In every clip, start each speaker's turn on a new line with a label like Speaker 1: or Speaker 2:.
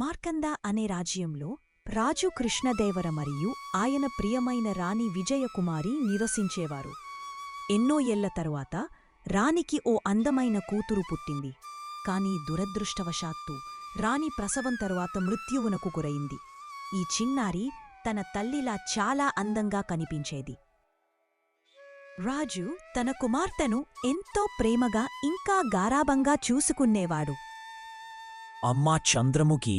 Speaker 1: మార్కంద అనే రాజ్యంలో రాజు కృష్ణదేవర మరియు ఆయన ప్రియమైన రాణి విజయకుమారి నివసించేవారు. ఎన్నో ఏళ్ల తరువాత రాణికి ఓ అందమైన కూతురు పుట్టింది. కాని దురదృష్టవశాత్తు రాణి ప్రసవం తరువాత మృత్యువునకు గురైంది. ఈ చిన్నారి తన తల్లిలా చాలా అందంగా కనిపించేది. రాజు తన కుమార్తెను ఎంతో ప్రేమగా ఇంకా గారాబంగా చూసుకునేవాడు.
Speaker 2: అమ్మా చంద్రముఖి,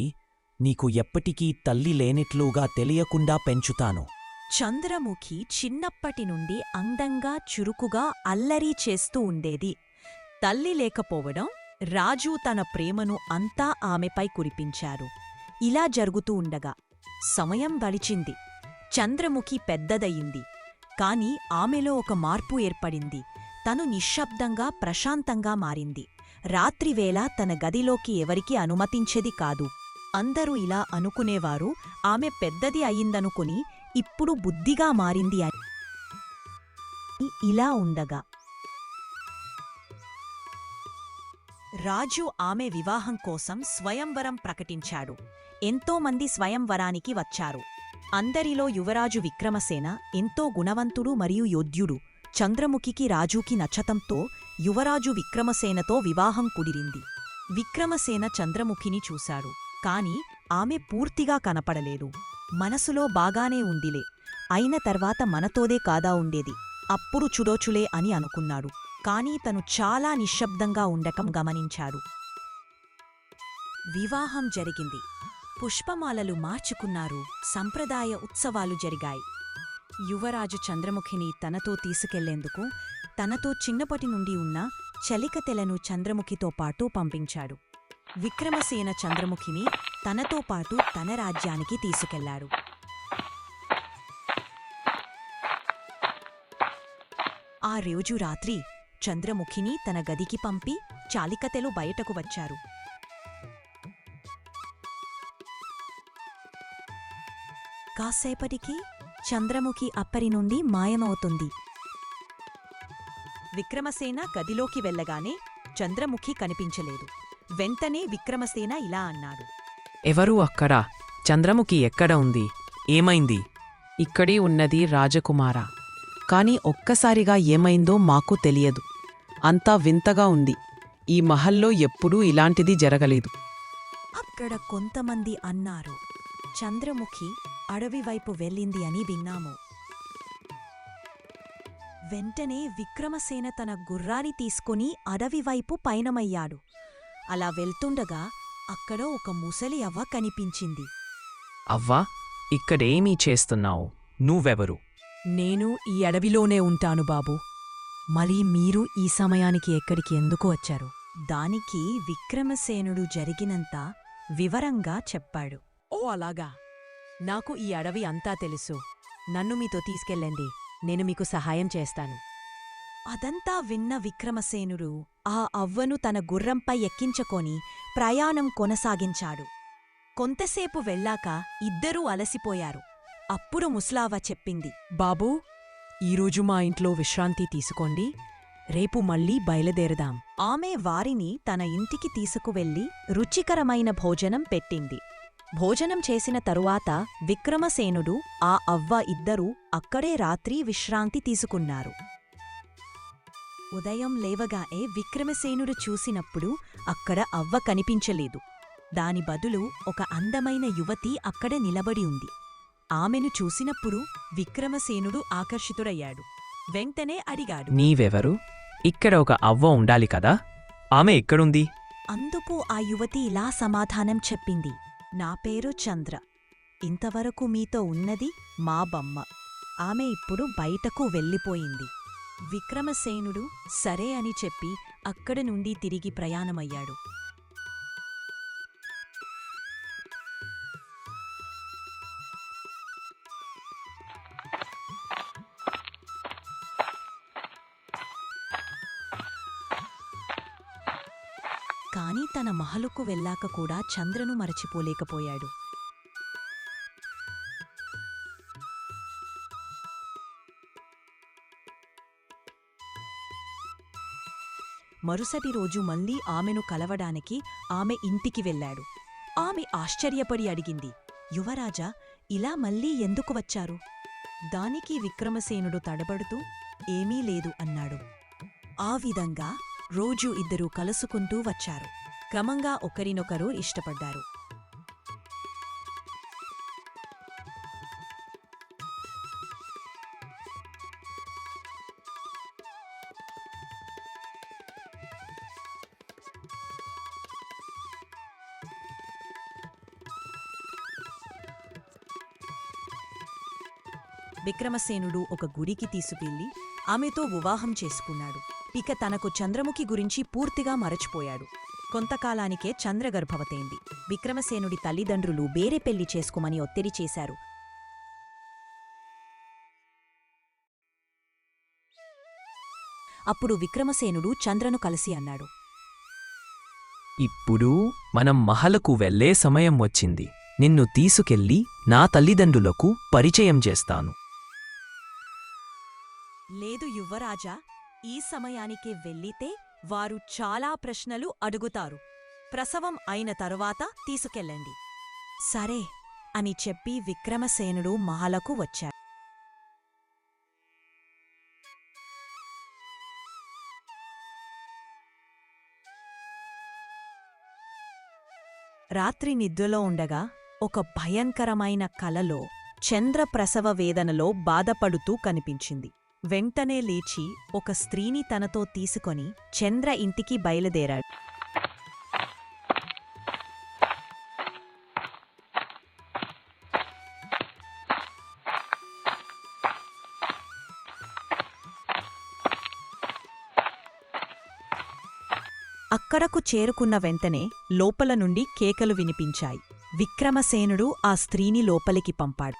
Speaker 2: నీకు ఎప్పటికీ తల్లి లేనిట్లుగా తెలియకుండా పెంచుతాను.
Speaker 1: చంద్రముఖి చిన్నప్పటినుండి అందంగా చురుకుగా అల్లరి చేస్తూ ఉండేది. తల్లి లేకపోవడం రాజు తన ప్రేమను అంతా ఆమెపై కురిపించారు. ఇలా జరుగుతూ ఉండగా సమయం గడిచింది. చంద్రముఖి పెద్దదయింది. కాని ఆమెలో ఒక మార్పు ఏర్పడింది. తను నిశ్శబ్దంగా ప్రశాంతంగా మారింది. రాత్రివేళ తన గదిలోకి ఎవరికీ అనుమతించేది కాదు. అందరూ ఇలా అనుకునేవారు, ఆమె పెద్దది అయిందనుకుని ఇప్పుడు బుద్ధిగా మారింది అని. ఇలా ఉండగా రాజు ఆమె వివాహం కోసం స్వయంవరం ప్రకటించాడు. ఎంతోమంది స్వయంవరానికి వచ్చారు. అందరిలో యువరాజు విక్రమసేన ఎంతో గుణవంతుడు మరియు యోధ్యుడు. చంద్రముఖికి రాజుకి నచ్చతంతో యువరాజు విక్రమసేనతో వివాహం కుదిరింది. విక్రమసేన చంద్రముఖిని చూశాడు. కాని ఆమె పూర్తిగా కనపడలేదు. మనసులో బాగానే ఉందిలే, అయిన తర్వాత మనతోదే కాదా ఉండేది, అప్పుడు చుడోచులే అని అనుకున్నాడు. కాని తను చాలా నిశ్శబ్దంగా ఉండకం గమనించాడు. వివాహం జరిగింది. పుష్పమాలలు మార్చుకున్నారు. సంప్రదాయ ఉత్సవాలు జరిగాయి. యువరాజు చంద్రముఖిని తనతో తీసుకెళ్లేందుకు తనతో చిన్నపటి నుండి ఉన్న చలికతెలను చంద్రముఖితో పాటు పంపించాడు. విక్రమసేన చంద్రముఖిని తనతో పాటు తన రాజ్యానికి తీసుకెళ్లాడు. ఆ రోజు రాత్రి చంద్రముఖిని తన గదికి పంపి చాలికతెలు బయటకు వచ్చారు. కాసేపటికి చంద్రముఖి అప్పరి నుండి మాయమవుతుంది. విక్రమసేన గదిలోకి వెళ్లగానే చంద్రముఖి కనిపించలేదు. వెంటనే విక్రమసేన ఇలా అన్నాడు,
Speaker 3: ఎవరు అక్కడ? చంద్రముఖి ఎక్కడ ఉంది? ఏమైంది? ఇక్కడే ఉన్నది రాజకుమార. కాని ఒక్కసారిగా ఏమైందో మాకు తెలియదు. అంతా వింతగా ఉంది. ఈ మహల్లో ఎప్పుడూ ఇలాంటిది జరగలేదు.
Speaker 1: అక్కడ కొంతమంది అన్నారు, చంద్రముఖి అడవివైపు వెళ్ళింది అని విన్నాము. వెంటనే విక్రమసేన తన గుర్రాన్ని తీసుకుని అడవివైపు పయనమయ్యాడు. అలా వెళ్తుండగా అక్కడ ఒక ముసలి అవ్వ కనిపించింది.
Speaker 3: అవ్వా, ఇక్కడేమీ చేస్తున్నావు? నువ్వెవరు?
Speaker 1: నేను ఈ అడవిలోనే ఉంటాను బాబూ. మళ్ళీ మీరు ఈ సమయానికి ఎక్కడికి ఎందుకు వచ్చారు? దానికి విక్రమసేనుడు జరిగినంత వివరంగా చెప్పాడు. ఓ అలాగా, నాకు ఈ అడవి అంతా తెలుసు. నన్ను మీతో తీసుకెళ్ళండి, నేను మీకు సహాయం చేస్తాను. అదంతా విన్న విక్రమసేనుడు ఆ అవ్వను తన గుర్రంపై ఎక్కించుకొని ప్రయాణం కొనసాగించాడు. కొంతసేపు వెళ్ళాక ఇద్దరూ అలసిపోయారు. అప్పుడు ముసలావ్వ చెప్పింది, బాబూ, ఈరోజు మా ఇంట్లో విశ్రాంతి తీసుకోండి. రేపు మళ్ళీ బయలుదేరదాం. ఆమె వారిని తన ఇంటికి తీసుకువెళ్లి రుచికరమైన భోజనం పెట్టింది. భోజనం చేసిన తరువాత విక్రమసేనుడు ఆ అవ్వ ఇద్దరూ అక్కడే రాత్రి విశ్రాంతి తీసుకున్నారు. ఉదయం లేవగానే విక్రమసేనుడు చూసినప్పుడు అక్కడ అవ్వ కనిపించలేదు. దాని బదులు ఒక అందమైన యువతి అక్కడ నిలబడి ఉంది. ఆమెను చూసినప్పుడు విక్రమసేనుడు ఆకర్షితుడయ్యాడు. వెంటనే అడిగాడు,
Speaker 3: నీవెవరు? ఇక్కడ ఒక అవ్వ ఉండాలి కదా, ఆమె ఎక్కడుంది?
Speaker 1: అందుకు ఆ యువతి ఇలా సమాధానం చెప్పింది, నా పేరు చంద్ర. ఇంతవరకు మీతో ఉన్నది మా బమ్మ. ఆమె ఇప్పుడు బయటకు వెళ్ళిపోయింది. విక్రమసేనుడు సరే అని చెప్పి అక్కడ నుండి తిరిగి ప్రయాణమయ్యాడు. కాని తన మహలుకు వెళ్ళాక కూడా చంద్రను మరచిపోలేకపోయాడు. మరుసటి రోజు మళ్ళీ ఆమెను కలవడానికి ఆమె ఇంటికి వెళ్ళాడు. ఆమె ఆశ్చర్యపడి అడిగింది, యువరాజా, ఇలా మళ్ళీ ఎందుకు వచ్చారు? దానికి విక్రమసేనుడు తడబడుతూ, ఏమీ లేదు అన్నాడు. ఆ విధంగా రోజూ ఇద్దరూ కలుసుకుంటూ వచ్చారు. క్రమంగా ఒకరినొకరు ఇష్టపడ్డారు. విక్రమసేనుడు ఒక గుడికి తీసుకెళ్లి ఆమెతో వివాహం చేసుకున్నాడు. ఇక తనకు చంద్రముఖి గురించి పూర్తిగా మరచిపోయాడు. కొంతకాలానికే చంద్రగర్భవతైంది. విక్రమసేనుడి తల్లిదండ్రులు వేరే పెళ్లి చేసుకోమని ఒత్తిడి చేశారు. అప్పుడు విక్రమసేనుడు చంద్రను కలిసి అన్నాడు,
Speaker 2: ఇప్పుడు మనం మహలకు వెళ్ళే సమయం వచ్చింది. నిన్ను తీసుకెళ్ళి నా తల్లిదండ్రులకు పరిచయం చేస్తాను.
Speaker 1: లేదు యువరాజా, ఈ సమయానికే వెళ్ళితే వారు చాలా ప్రశ్నలు అడుగుతారు. ప్రసవం అయిన తరువాత తీసుకెళ్ళండి. సరే అని చెప్పి విక్రమసేనుడు మహలకు వచ్చాడు. రాత్రి నిద్రలో ఉండగా ఒక భయంకరమైన కలలో చంద్ర ప్రసవ వేదనలో బాధపడుతూ కనిపించింది. వెంటనే లేచి ఒక స్త్రీని తనతో తీసుకొని చంద్ర ఇంటికి బయలుదేరాడు. అక్కడకు చేరుకున్న వెంటనే లోపల నుండి కేకలు వినిపించాయి. విక్రమసేనుడు ఆ స్త్రీని లోపలికి పంపాడు.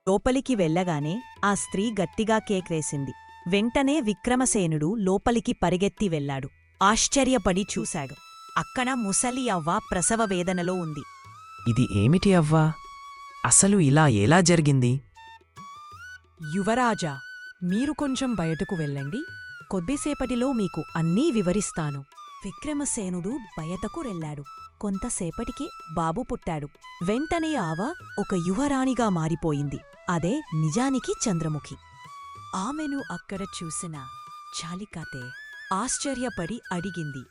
Speaker 1: లోపలికి వెళ్ళగానే ఆ స్త్రీ గట్టిగా కేకేసింది. వెంటనే విక్రమసేనుడు లోపలికి పరిగెత్తి వెళ్లాడు. ఆశ్చర్యపడి చూశాడు. అక్కడ ముసలి అవ్వ ప్రసవ వేదనలో ఉంది.
Speaker 2: ఇది ఏమిటి అవ్వా? అసలు ఇలా ఎలా జరిగింది?
Speaker 1: యువరాజా, మీరు కొంచెం బయటకు వెళ్ళండి. కొద్దిసేపటిలో మీకు అన్నీ వివరిస్తాను. విక్రమసేనుడు బయటకు వెళ్ళాడు. కొంతసేపటికి బాబు పుట్టాడు. వెంటనే ఆవ ఒక యువరాణిగా మారిపోయింది. అదే నిజానికి చంద్రముఖి. ఆమెను అక్కడ చూసిన చాలికాతే ఆశ్చర్యపడి అడిగింది,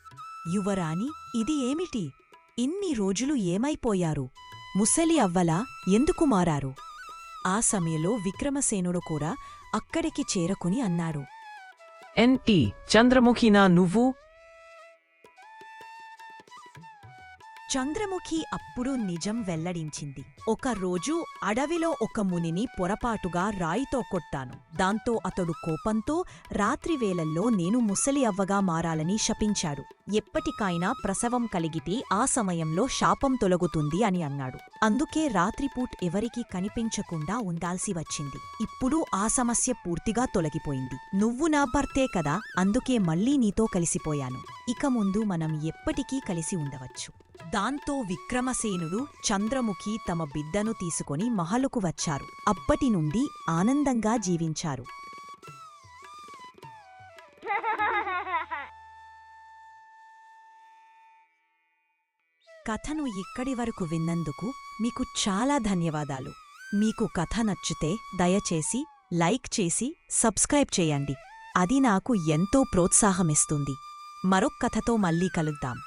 Speaker 1: యువరాణి, ఇది ఏమిటి? ఇన్ని రోజులు ఏమైపోయారు? ముసలి అవ్వలా ఎందుకు మారారు? ఆ సమయంలో విక్రమసేనుడు కూడా అక్కడికి చేరుకుని అన్నాడు,
Speaker 2: ఏంటి చంద్రముఖినా నువ్వు?
Speaker 1: చంద్రముఖి అప్పుడు నిజం వెల్లడించింది. ఒకరోజు అడవిలో ఒక మునిని పొరపాటుగా రాయితో కొట్టాను. దాంతో అతడు కోపంతో రాత్రివేళల్లో నేను ముసలి అవ్వగా మారాలని శపించాడు. ఎప్పటికైనా ప్రసవం కలిగితే ఆ సమయంలో శాపం తొలగుతుంది అని అన్నాడు. అందుకే రాత్రిపూట్ ఎవరికీ కనిపించకుండా ఉండాల్సి వచ్చింది. ఇప్పుడు ఆ సమస్య పూర్తిగా తొలగిపోయింది. నువ్వు నా భర్తే కదా, అందుకే మళ్ళీ నీతో కలిసిపోయాను. ఇక ముందు మనం ఎప్పటికీ కలిసి ఉండవచ్చు. దాంతో విక్రమసేనుడు చంద్రముఖి తమ బిడ్డను తీసుకొని మహలుకు వచ్చారు. అప్పటినుండి ఆనందంగా జీవించారు. కథను ఇక్కడి వరకు విన్నందుకు మీకు చాలా ధన్యవాదాలు. మీకు కథ నచ్చితే దయచేసి లైక్ చేసి సబ్స్క్రైబ్ చేయండి. అది నాకు ఎంతో ప్రోత్సాహమిస్తుంది. మరొక్క కథతో మళ్ళీ కలుద్దాం.